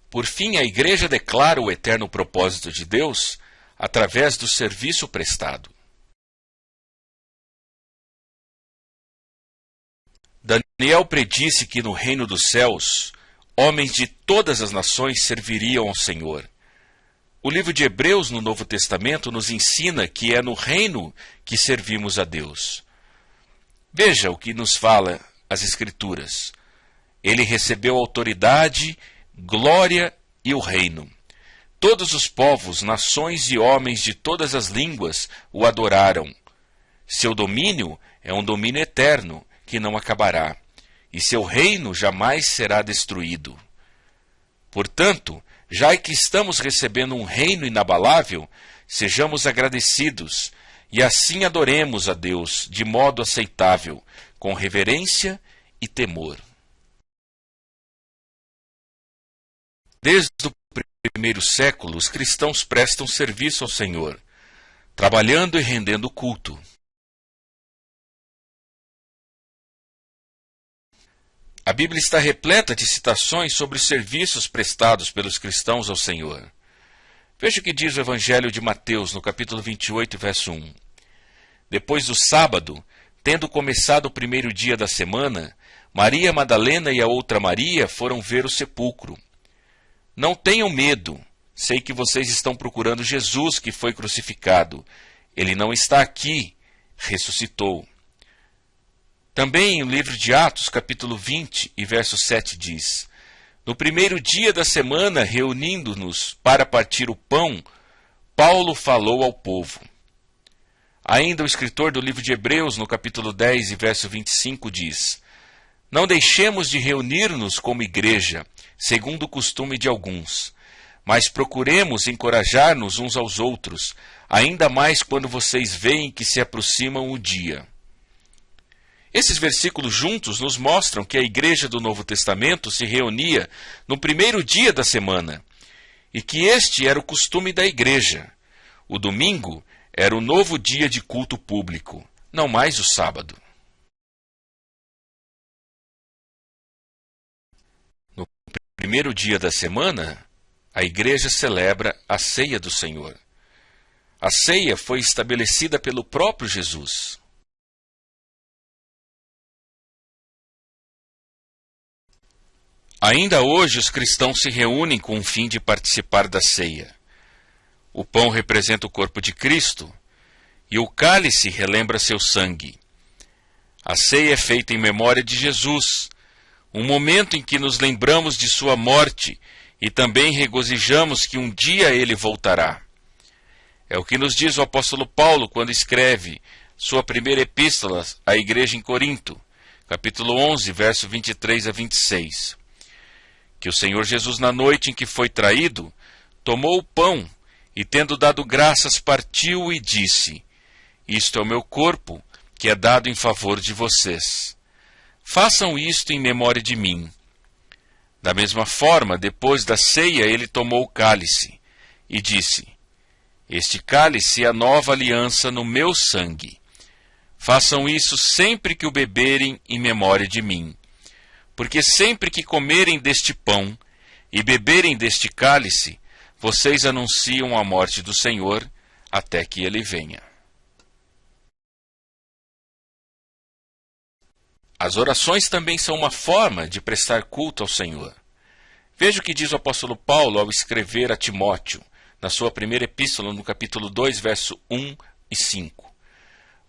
Por fim, a Igreja declara o eterno propósito de Deus através do serviço prestado. Daniel predisse que no reino dos céus, homens de todas as nações serviriam ao Senhor. O livro de Hebreus, no Novo Testamento, nos ensina que é no reino que servimos a Deus. Veja o que nos fala as Escrituras. Ele recebeu autoridade, glória e o reino. Todos os povos, nações e homens de todas as línguas o adoraram. Seu domínio é um domínio eterno, que não acabará, e seu reino jamais será destruído. Portanto, já que estamos recebendo um reino inabalável, sejamos agradecidos, e assim adoremos a Deus de modo aceitável, com reverência e temor. Desde o primeiro século, os cristãos prestam serviço ao Senhor, trabalhando e rendendo culto. A Bíblia está repleta de citações sobre os serviços prestados pelos cristãos ao Senhor. Veja o que diz o Evangelho de Mateus, no capítulo 28, verso 1. Depois do sábado, tendo começado o primeiro dia da semana, Maria Madalena e a outra Maria foram ver o sepulcro. Não tenham medo, sei que vocês estão procurando Jesus que foi crucificado. Ele não está aqui, ressuscitou. Também no livro de Atos, capítulo 20 e verso 7 diz: No primeiro dia da semana, reunindo-nos para partir o pão, Paulo falou ao povo. Ainda o escritor do livro de Hebreus, no capítulo 10 e verso 25 diz: Não deixemos de reunir-nos como igreja, segundo o costume de alguns, mas procuremos encorajar-nos uns aos outros, ainda mais quando vocês veem que se aproximam o dia. Esses versículos juntos nos mostram que a igreja do Novo Testamento se reunia no primeiro dia da semana, e que este era o costume da igreja. O domingo era o novo dia de culto público, não mais o sábado. No primeiro dia da semana, a igreja celebra a ceia do Senhor. A ceia foi estabelecida pelo próprio Jesus. Ainda hoje os cristãos se reúnem com o fim de participar da ceia. O pão representa o corpo de Cristo e o cálice relembra seu sangue. A ceia é feita em memória de Jesus, um momento em que nos lembramos de sua morte e também regozijamos que um dia ele voltará. É o que nos diz o apóstolo Paulo quando escreve sua primeira epístola à igreja em Corinto, capítulo 11, verso 23 a 26. Que o Senhor Jesus, na noite em que foi traído, tomou o pão e, tendo dado graças, partiu e disse: Isto é o meu corpo, que é dado em favor de vocês. Façam isto em memória de mim. Da mesma forma, depois da ceia, ele tomou o cálice e disse: Este cálice é a nova aliança no meu sangue. Façam isso sempre que o beberem em memória de mim. Porque sempre que comerem deste pão e beberem deste cálice, vocês anunciam a morte do Senhor até que ele venha. As orações também são uma forma de prestar culto ao Senhor. Veja o que diz o apóstolo Paulo ao escrever a Timóteo, na sua primeira epístola, no capítulo 2, verso 1 e 5.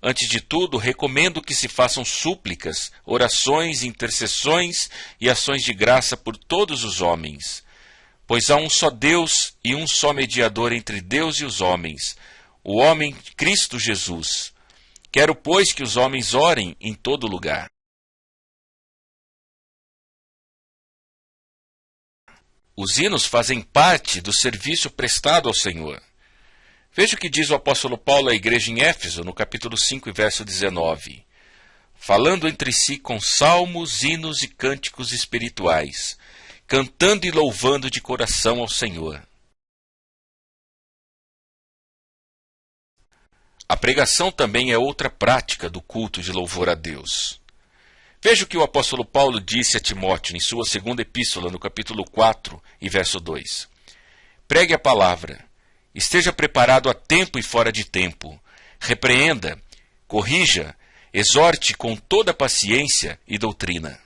Antes de tudo, recomendo que se façam súplicas, orações, intercessões e ações de graça por todos os homens. Pois há um só Deus e um só mediador entre Deus e os homens, o homem Cristo Jesus. Quero, pois, que os homens orem em todo lugar. Os hinos fazem parte do serviço prestado ao Senhor. Veja o que diz o apóstolo Paulo à igreja em Éfeso, no capítulo 5, verso 19. Falando entre si com salmos, hinos e cânticos espirituais, cantando e louvando de coração ao Senhor. A pregação também é outra prática do culto de louvor a Deus. Veja o que o apóstolo Paulo disse a Timóteo em sua segunda epístola, no capítulo 4 e verso 2. Pregue a palavra, esteja preparado a tempo e fora de tempo, repreenda, corrija, exorte com toda paciência e doutrina.